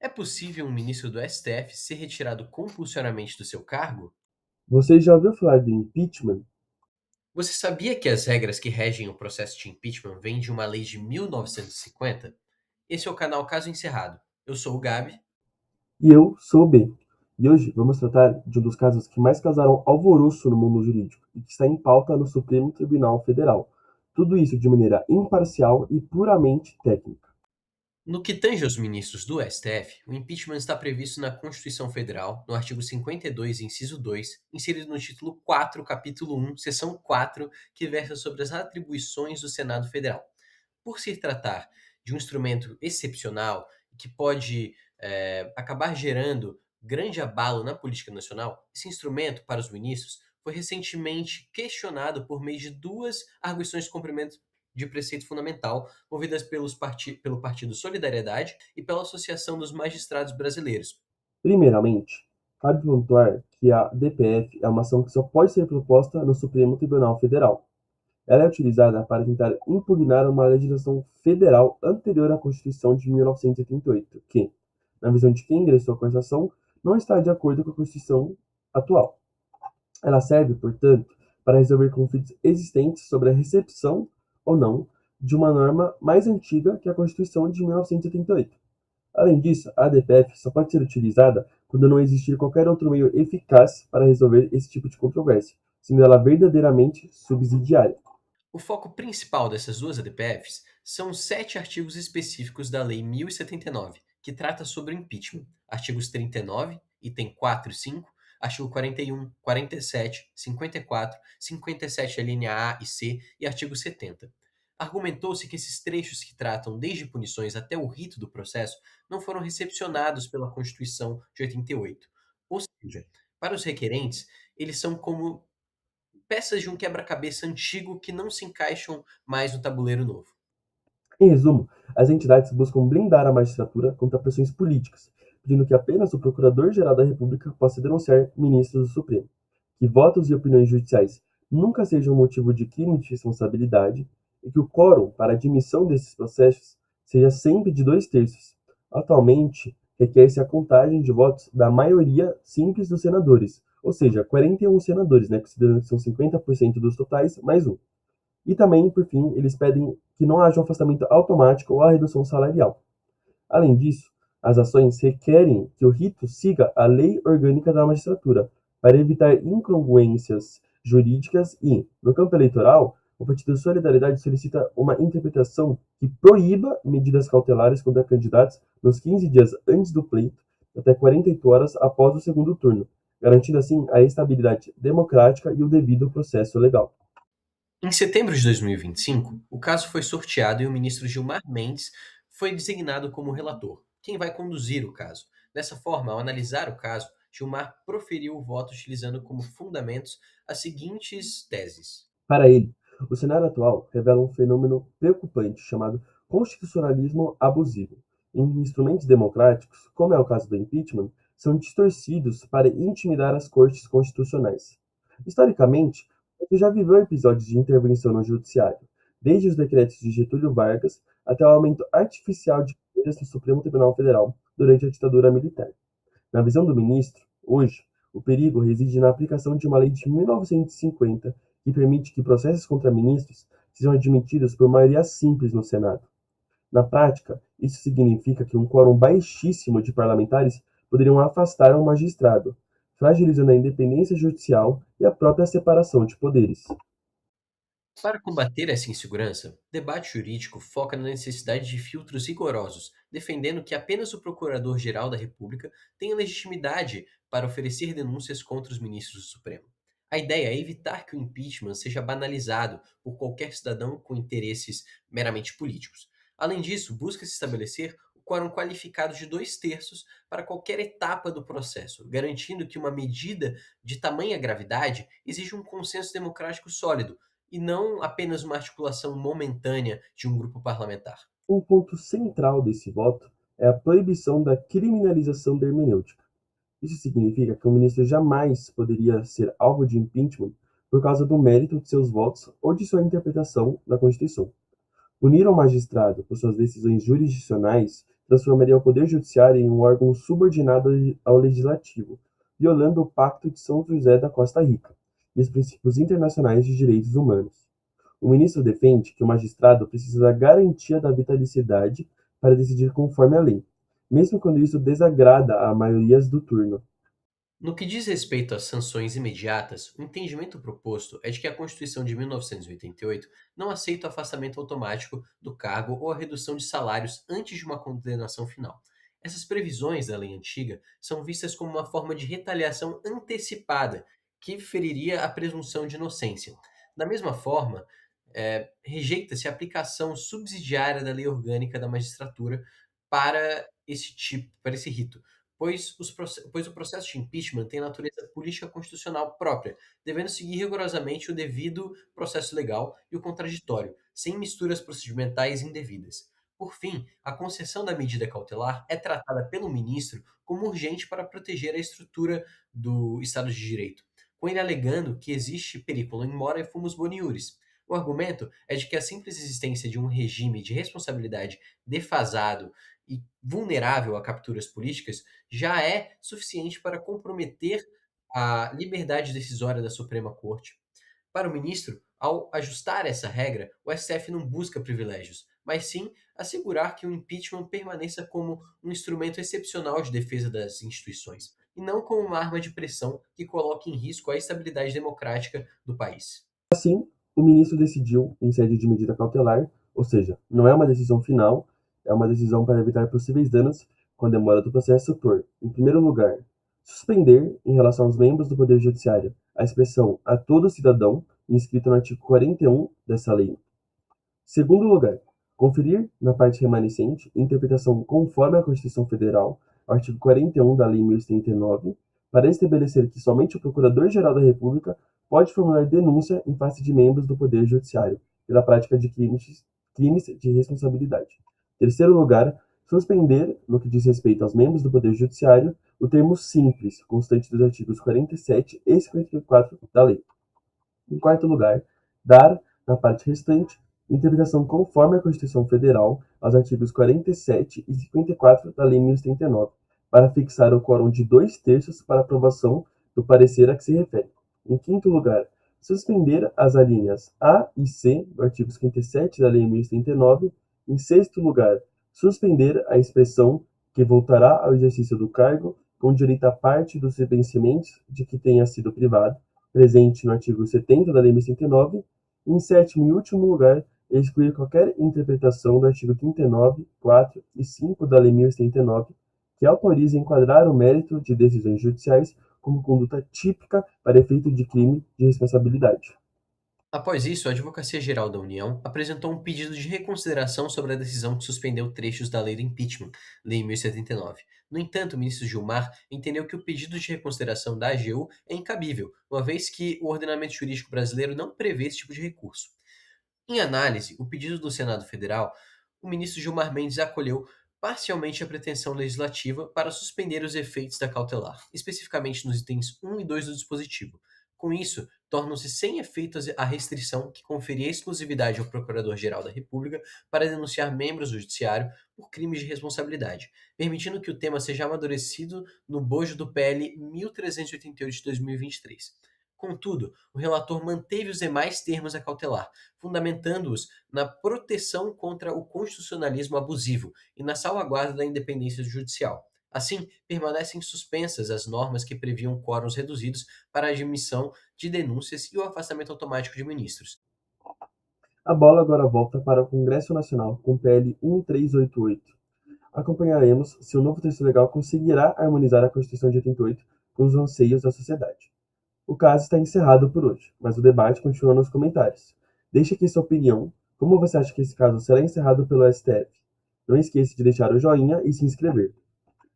É possível um ministro do STF ser retirado compulsoriamente do seu cargo? Você já ouviu falar do impeachment? Você sabia que as regras que regem o processo de impeachment vêm de uma lei de 1950? Esse é o canal Caso Encerrado. Eu sou o Gabi. E eu sou o B. E hoje vamos tratar de um dos casos que mais causaram alvoroço no mundo jurídico e que está em pauta no Supremo Tribunal Federal. Tudo isso de maneira imparcial e puramente técnica. No que tange aos ministros do STF, o impeachment está previsto na Constituição Federal, no artigo 52, inciso 2, inserido no título 4, capítulo 1, seção 4, que versa sobre as atribuições do Senado Federal. Por se tratar de um instrumento excepcional que pode acabar gerando grande abalo na política nacional, esse instrumento para os ministros foi recentemente questionado por meio de duas arguições de cumprimento de preceito fundamental, movidas pelo Partido Solidariedade e pela Associação dos Magistrados Brasileiros. Primeiramente, cabe pontuar que a DPF é uma ação que só pode ser proposta no Supremo Tribunal Federal. Ela é utilizada para tentar impugnar uma legislação federal anterior à Constituição de 1988, que, na visão de quem ingressou com essa ação, não está de acordo com a Constituição atual. Ela serve, portanto, para resolver conflitos existentes sobre a recepção ou não de uma norma mais antiga que a Constituição de 1988. Além disso, a ADPF só pode ser utilizada quando não existir qualquer outro meio eficaz para resolver esse tipo de controvérsia, sendo ela verdadeiramente subsidiária. O foco principal dessas duas ADPFs são os 7 artigos específicos da Lei 1079, que trata sobre o impeachment. Artigos 39, item 4 e 5, artigo 41, 47, 54, 57 a linha A e C e artigo 70. Argumentou-se que esses trechos que tratam desde punições até o rito do processo não foram recepcionados pela Constituição de 88. Ou seja, para os requerentes, eles são como peças de um quebra-cabeça antigo que não se encaixam mais no tabuleiro novo. Em resumo, as entidades buscam blindar a magistratura contra pressões políticas, pedindo que apenas o Procurador-Geral da República possa denunciar ministros do Supremo, que votos e opiniões judiciais nunca sejam motivo de crime de responsabilidade e que o quórum para admissão desses processos seja sempre de 2/3. Atualmente, requer-se a contagem de votos da maioria simples dos senadores, ou seja, 41 senadores, né, considerando que são 50% dos totais, mais um. E também, por fim, eles pedem que não haja um afastamento automático ou a redução salarial. Além disso, as ações requerem que o rito siga a lei orgânica da magistratura, para evitar incongruências jurídicas e, no campo eleitoral, o Partido Solidariedade solicita uma interpretação que proíba medidas cautelares contra candidatos nos 15 dias antes do pleito, até 48 horas após o segundo turno, garantindo assim a estabilidade democrática e o devido processo legal. Em setembro de 2025, o caso foi sorteado e o ministro Gilmar Mendes foi designado como relator, quem vai conduzir o caso. Dessa forma, ao analisar o caso, Gilmar proferiu o voto utilizando como fundamentos as seguintes teses. Para ele, o cenário atual revela um fenômeno preocupante chamado constitucionalismo abusivo, em que instrumentos democráticos, como é o caso do impeachment, são distorcidos para intimidar as cortes constitucionais. Historicamente, você já viveu episódios de intervenção no judiciário, desde os decretos de Getúlio Vargas até o aumento artificial de poderes no Supremo Tribunal Federal durante a ditadura militar. Na visão do ministro, hoje, o perigo reside na aplicação de uma lei de 1950 que permite que processos contra ministros sejam admitidos por maioria simples no Senado. Na prática, isso significa que um quórum baixíssimo de parlamentares poderiam afastar um magistrado, fragilizando a independência judicial e a própria separação de poderes. Para combater essa insegurança, o debate jurídico foca na necessidade de filtros rigorosos, defendendo que apenas o Procurador-Geral da República tenha legitimidade para oferecer denúncias contra os ministros do Supremo. A ideia é evitar que o impeachment seja banalizado por qualquer cidadão com interesses meramente políticos. Além disso, busca-se estabelecer o quórum qualificado de 2/3 para qualquer etapa do processo, garantindo que uma medida de tamanha gravidade exige um consenso democrático sólido e não apenas uma articulação momentânea de um grupo parlamentar. Um ponto central desse voto é a proibição da criminalização da hermenêutica. Isso significa que o ministro jamais poderia ser alvo de impeachment por causa do mérito de seus votos ou de sua interpretação da Constituição. Punir um magistrado por suas decisões jurisdicionais transformaria o Poder Judiciário em um órgão subordinado ao Legislativo, violando o Pacto de São José da Costa Rica e os princípios internacionais de direitos humanos. O ministro defende que o magistrado precisa da garantia da vitaliciedade para decidir conforme a lei, mesmo quando isso desagrada a maiorias do turno. No que diz respeito às sanções imediatas, o entendimento proposto é de que a Constituição de 1988 não aceita o afastamento automático do cargo ou a redução de salários antes de uma condenação final. Essas previsões da lei antiga são vistas como uma forma de retaliação antecipada que feriria a presunção de inocência. Da mesma forma, rejeita-se a aplicação subsidiária da lei orgânica da magistratura para esse rito, pois o processo de impeachment tem natureza política constitucional própria, devendo seguir rigorosamente o devido processo legal e o contraditório, sem misturas procedimentais indevidas. Por fim, a concessão da medida cautelar é tratada pelo ministro como urgente para proteger a estrutura do Estado de Direito, com ele alegando que existe periculum in mora e fumus boni iuris. O argumento é de que a simples existência de um regime de responsabilidade defasado e vulnerável a capturas políticas já é suficiente para comprometer a liberdade decisória da Suprema Corte. Para o ministro, ao ajustar essa regra, o STF não busca privilégios, mas sim assegurar que o impeachment permaneça como um instrumento excepcional de defesa das instituições, e não como uma arma de pressão que coloque em risco a estabilidade democrática do país. Assim, o ministro decidiu em sede de medida cautelar, ou seja, não é uma decisão final, é uma decisão para evitar possíveis danos com a demora do processo por, em primeiro lugar, suspender, em relação aos membros do Poder Judiciário, a expressão "a todo cidadão", inscrita no artigo 41 dessa lei. Segundo lugar, conferir, na parte remanescente, interpretação conforme a Constituição Federal, artigo 41 da Lei 1039, para estabelecer que somente o Procurador-Geral da República pode formular denúncia em face de membros do Poder Judiciário pela prática de crimes de responsabilidade. Terceiro lugar, suspender, no que diz respeito aos membros do Poder Judiciário, o termo simples, constante dos artigos 47 e 54 da lei. Em quarto lugar, dar, na parte restante, interpretação conforme a Constituição Federal aos artigos 47 e 54 da Lei 1039, para fixar o quórum de 2/3 para aprovação do parecer a que se refere. Em quinto lugar, suspender as alíneas A e C do artigo 57 da Lei 1039. Em sexto lugar, suspender a expressão "que voltará ao exercício do cargo com direito à parte dos vencimentos de que tenha sido privado", presente no artigo 70 da Lei 1039. Em sétimo e último lugar, excluir qualquer interpretação do artigo 39, 4 e 5 da Lei 1079, que autorize enquadrar o mérito de decisões judiciais como conduta típica para efeito de crime de responsabilidade. Após isso, a Advocacia Geral da União apresentou um pedido de reconsideração sobre a decisão que suspendeu trechos da lei do impeachment, Lei 1079. No entanto, o ministro Gilmar entendeu que o pedido de reconsideração da AGU é incabível, uma vez que o ordenamento jurídico brasileiro não prevê esse tipo de recurso. Em análise, o pedido do Senado Federal, o ministro Gilmar Mendes acolheu parcialmente a pretensão legislativa para suspender os efeitos da cautelar, especificamente nos itens 1 e 2 do dispositivo. Com isso, tornam-se sem efeito a restrição que conferia exclusividade ao Procurador-Geral da República para denunciar membros do Judiciário por crimes de responsabilidade, permitindo que o tema seja amadurecido no bojo do PL 1388 de 2023. Contudo, o relator manteve os demais termos a cautelar, fundamentando-os na proteção contra o constitucionalismo abusivo e na salvaguarda da independência judicial. Assim, permanecem suspensas as normas que previam quóruns reduzidos para a admissão de denúncias e o afastamento automático de ministros. A bola agora volta para o Congresso Nacional com o PL 1388. Acompanharemos se o novo texto legal conseguirá harmonizar a Constituição de 88 com os anseios da sociedade. O caso está encerrado por hoje, mas o debate continua nos comentários. Deixe aqui sua opinião. Como você acha que esse caso será encerrado pelo STF? Não esqueça de deixar o joinha e se inscrever.